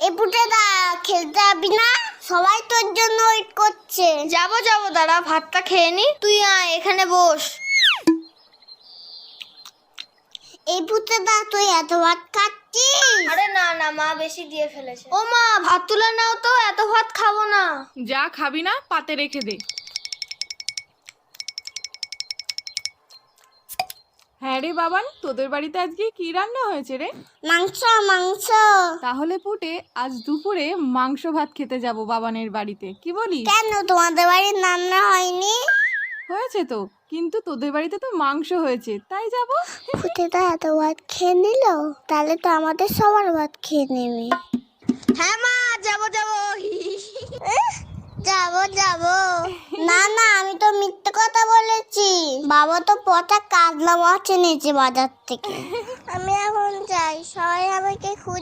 এ পুটেদা খেলতে যাবি না? সবাই তোর জন্য ওয়েট করছে। যাবো দাঁড়া, ভাতটা খেয়ে নি। তুই আয় এখানে বস। এই পুটেদা তুই এত ভাত খাচ্ছিস? আরে না মা বেশি দিয়ে ফেলেছে। ও মা, ভাত তুলে নাও তো, এত ভাত খাবো না। যা খাবি না পাতে রেখে দে। হ্যাঁ রে বাবান, তোদের বাড়িতে আজকে কি রান্না হয়েছে রে? মাংস মাংস। তাহলে পুটে আজ দুপুরে মাংস ভাত খেতে যাব বাবানের বাড়িতে, কি বলিস? কেন তোমাদের বাড়ির রান্না হয়নি? হয়েছে তো, কিন্তু তোদের বাড়িতে তো মাংস হয়েছে, তাই যাব। পুটেদা এত ভাত খেয়ে নিল, তাহলে তো আমাদের সবার ভাত খেয়ে নেবে। হ্যাঁ মা, যাবো যাবো না আমি তো মিথ্যে কথা বলেছি। বাবা তো পচা কাতলা মাছ এনেছে বাজার থেকে। আমি এখন যাই, সবাই আমাকে